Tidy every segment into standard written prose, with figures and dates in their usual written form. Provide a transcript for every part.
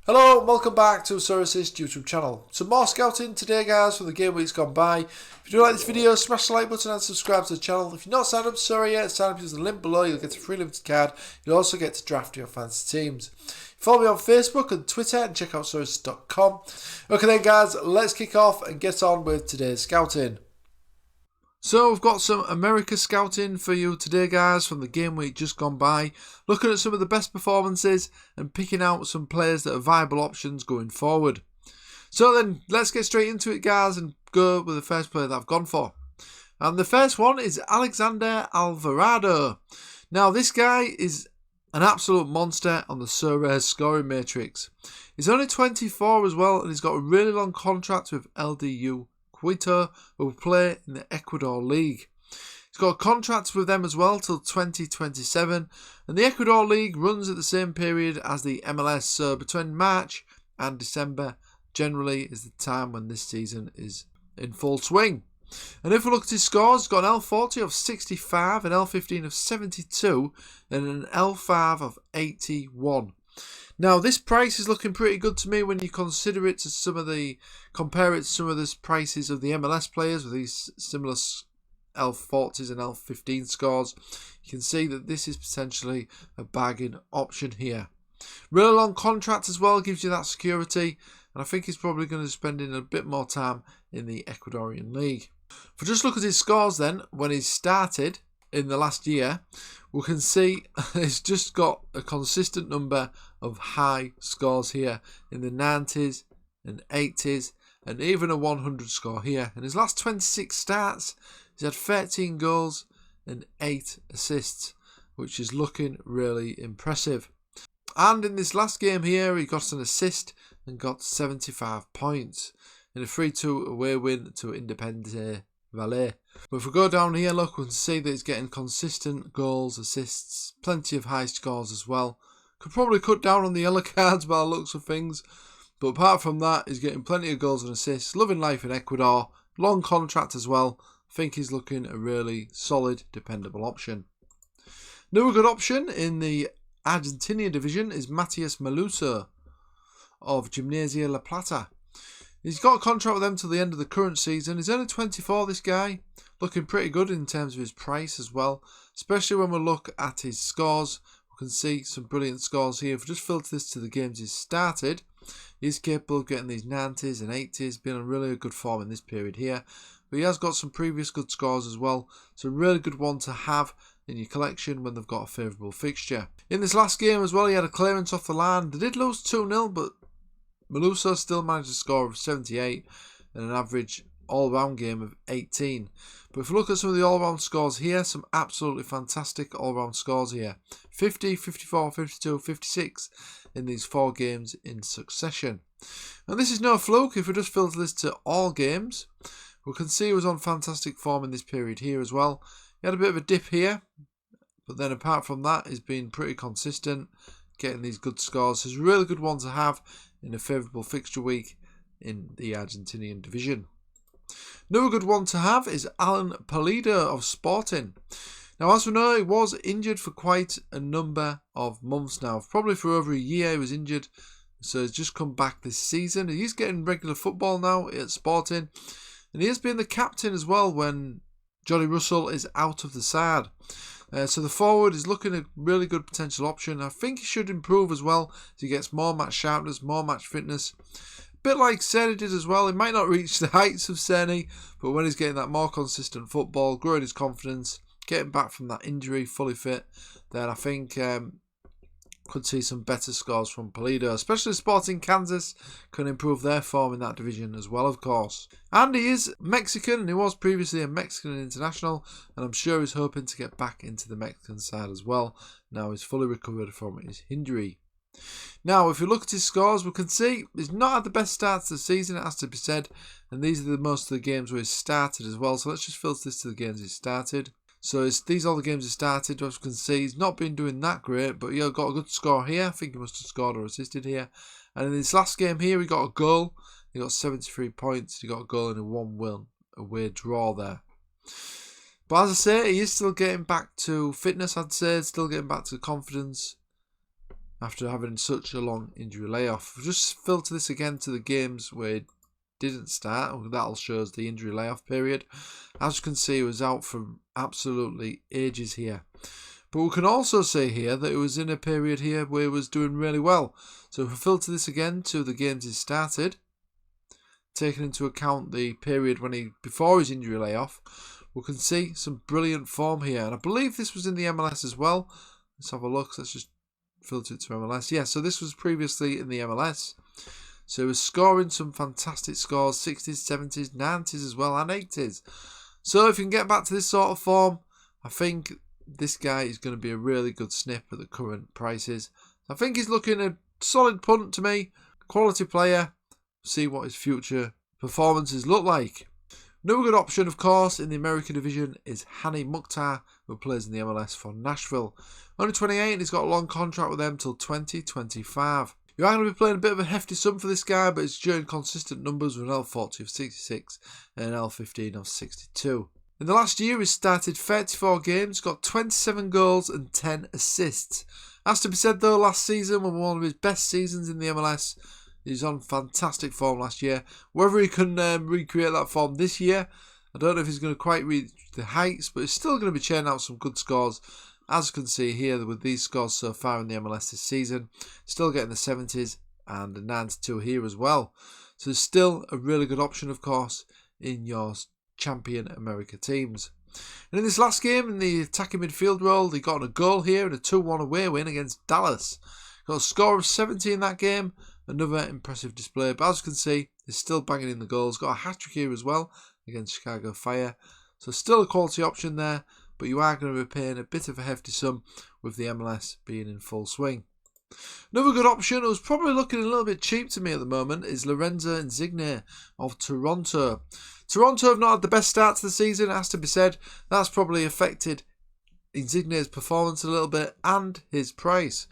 Hello and welcome back to Sorare Assist YouTube channel. Some more scouting today guys from the game week's gone by. If you do like this video, smash the like button and subscribe to the channel. If you're not signed up to Sorare yet, sign up using the link below. You'll get a free limited card. You'll also get to draft your fantasy teams. Follow me on Facebook and Twitter and check out sorareassist.com. Okay then guys, let's kick off and get on with today's scouting. So we've got some America scouting for you today guys from the game week just gone by, looking at some of the best performances and picking out some players that are viable options going forward. So then let's get straight into it guys and go with the first player that I've gone for. And the first one is Alexander Alvarado. Now this guy is an absolute monster on the Sorare scoring matrix. He's only 24 as well, and he's got a really long contract with LDU Quito, who will play in the Ecuador League. He's got a contract with them as well till 2027, and the Ecuador League runs at the same period as the MLS, so between March and December generally is the time when this season is in full swing. And if we look at his scores, he's got an L40 of 65, an L15 of 72, and an L5 of 81. Now this price is looking pretty good to me when you consider it to compare it to some of the prices of the MLS players with these similar L40s and L15 scores. You can see that this is potentially a bargain option here. Really long contract as well gives you that security, and I think he's probably going to spend in a bit more time in the Ecuadorian League. If we just look at his scores then, when he started in the last year, we can see he's just got a consistent number of high scores here in the 90s and 80s and even a 100 score here. In his last 26 starts, he's had 13 goals and 8 assists, which is looking really impressive. And in this last game here, he got an assist and got 75 points in a 3-2 away win to Independiente Valle. But if we go down here, look, we can see that he's getting consistent goals, assists, plenty of high scores as well. Could probably cut down on the yellow cards by the looks of things, but apart from that, he's getting plenty of goals and assists, loving life in Ecuador, long contract as well. I think he's looking a really solid, dependable option. Another good option in the Argentinian division is Matias Meluso of Gimnasia La Plata. He's got a contract with them till the end of the current season. He's only 24, this guy. Looking pretty good in terms of his price as well. Especially when we look at his scores. We can see some brilliant scores here. If we just filter this to the games he's started, he's capable of getting these 90s and 80s. Been on really good form in this period here. But he has got some previous good scores as well. So a really good one to have in your collection when they've got a favourable fixture. In this last game as well, he had a clearance off the line. They did lose 2-0, but Meluso still managed a score of 78 and an average all-round game of 18. But if we look at some of the all-round scores here, some absolutely fantastic all-round scores here. 50, 54, 52, 56 in these 4 games in succession. And this is no fluke. If we just filter this to all games, we can see he was on fantastic form in this period here as well. He had a bit of a dip here, but then apart from that, he's been pretty consistent, getting these good scores. So it's a really good one to have in a favourable fixture week in the Argentinian division. Another good one to have is Alan Pulido of Sporting. Now, as we know, he was injured for quite a number of months now. Probably for over a year he was injured, so he's just come back this season. He's getting regular football now at Sporting, and he has been the captain as well when Johnny Russell is out of the side. So the forward is looking a really good potential option. I think he should improve as well as he gets more match sharpness, more match fitness. A bit like Cerny did as well. He might not reach the heights of Cerny, but when he's getting that more consistent football, growing his confidence, getting back from that injury, fully fit, then I think could see some better scores from Pulido, especially Sporting Kansas can improve their form in that division as well, of course. And he is Mexican, and he was previously a Mexican international, and I'm sure he's hoping to get back into the Mexican side as well. Now he's fully recovered from his injury. Now, if you look at his scores, we can see he's not had the best start to the season, it has to be said, and these are most of the games where he's started as well. So let's just filter this to the games he's started. So these are all the games he started. As you can see, he's not been doing that great, but he got a good score here. I think he must have scored or assisted here. And in this last game here, he got a goal. He got 73 points. He got a goal in a 1-1 away draw there. But as I say, he is still getting back to fitness, I'd say. Still getting back to confidence. after having such a long injury layoff. We'll just filter this again to the games where it didn't start. That'll show us the injury layoff period. As you can see, it was out for absolutely ages here. But we can also see here that it was in a period here where it was doing really well. So if we filter this again to the games he started, taking into account the period before his injury layoff, we can see some brilliant form here. And I believe this was in the MLS as well. Let's have a look. Let's just filter it to MLS. Yeah, so this was previously in the MLS. So he was scoring some fantastic scores, 60s, 70s, 90s as well, and 80s. So if you can get back to this sort of form, I think this guy is going to be a really good snip at the current prices. I think he's looking a solid punt to me. Quality player. See what his future performances look like. Another good option, of course, in the American division is Hani Mukhtar, who plays in the MLS for Nashville. Only 28, and he's got a long contract with them till 2025. You are going to be playing a bit of a hefty sum for this guy, but it's showing consistent numbers with an L40 of 66 and an L15 of 62. In the last year, he's started 34 games, got 27 goals and 10 assists. As to be said though, last season was one of his best seasons in the MLS. He's on fantastic form last year. Whether he can recreate that form this year, I don't know if he's going to quite reach the heights, but he's still going to be churning out some good scores. As you can see here with these scores so far in the MLS this season, still getting the 70s and a 92 here as well. So there's still a really good option, of course, in your champion America teams. And in this last game, in the attacking midfield role, they got a goal here and a 2-1 away win against Dallas. Got a score of 70 in that game. Another impressive display. But as you can see, he's still banging in the goals. Got a hat-trick here as well against Chicago Fire. So still a quality option there. But you are going to be paying a bit of a hefty sum with the MLS being in full swing. Another good option, who's probably looking a little bit cheap to me at the moment, is Lorenzo Insigne of Toronto. Toronto have not had the best start to the season, it has to be said. That's probably affected Insigne's performance a little bit and his price.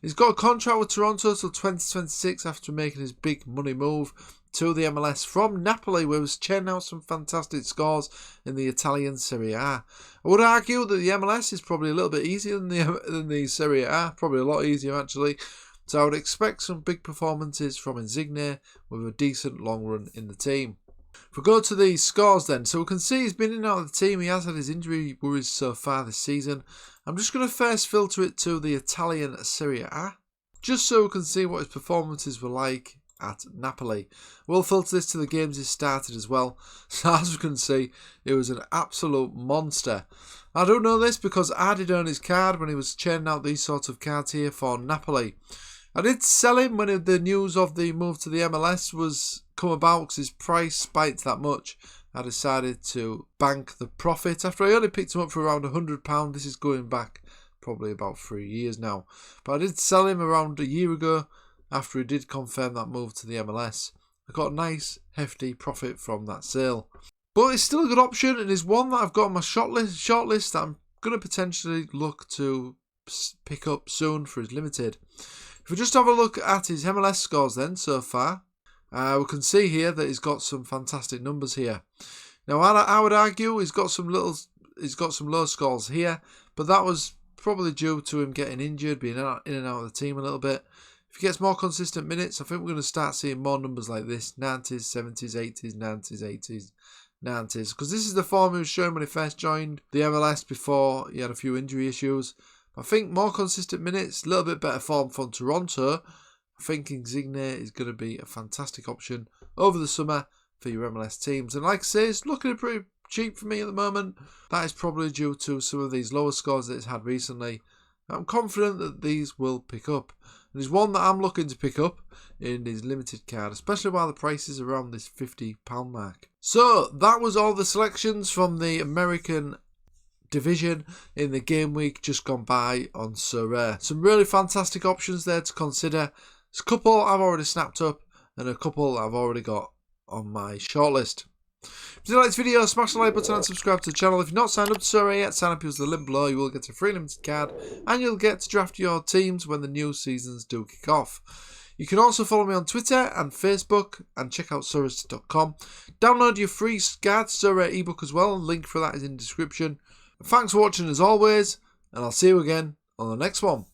He's got a contract with Toronto till 2026 after making his big money move to the MLS from Napoli, where he was churning out some fantastic scores in the Italian Serie A. I would argue that the MLS is probably a little bit easier than the Serie A, probably a lot easier actually. So I would expect some big performances from Insigne with a decent long run in the team. If we go to the scores then, so we can see he's been in and out of the team. He has had his injury worries so far this season. I'm just going to first filter it to the Italian Serie A, just so we can see what his performances were like at Napoli. We'll filter this to the games he started as well. So as you can see, it was an absolute monster. I don't know this because I did own his card when he was churning out these sorts of cards here for Napoli. I did sell him when the news of the move to the MLS was come about because his price spiked that much. I decided to bank the profit after I only picked him up for around £100. This is going back probably about 3 years now. But I did sell him around a year ago after he did confirm that move to the MLS. I got a nice hefty profit from that sale. But it's still a good option and is one that I've got on my shortlist that I'm going to potentially look to pick up soon for his limited. If we just have a look at his MLS scores then so far, we can see here that he's got some fantastic numbers here. Now I would argue he's got some low scores here, but that was probably due to him getting injured, being in and out of the team a little bit. If he gets more consistent minutes, I think we're going to start seeing more numbers like this, 90s, 70s, 80s, 90s, 80s, 90s. Because this is the form he was showing when he first joined the MLS before he had a few injury issues. I think more consistent minutes, a little bit better form from Toronto. I think Insigne is going to be a fantastic option over the summer for your MLS teams. And like I say, it's looking pretty cheap for me at the moment. That is probably due to some of these lower scores that it's had recently. I'm confident that these will pick up. And there's one that I'm looking to pick up in his limited card, especially while the price is around this £50 mark. So that was all the selections from the American division in the game week just gone by on Sorare. Some really fantastic options there to consider. There's a couple I've already snapped up and a couple I've already got on my shortlist. If you like this video, smash the like button and subscribe to the channel. If you're not signed up to Sorare yet, sign up, use the link below. You will get a free limited card and you'll get to draft your teams when the new seasons do kick off. You can also follow me on Twitter and Facebook and check out Sorare.com. Download your free guide Sorare ebook as well. Link for that is in the description. Thanks for watching as always, and I'll see you again on the next one.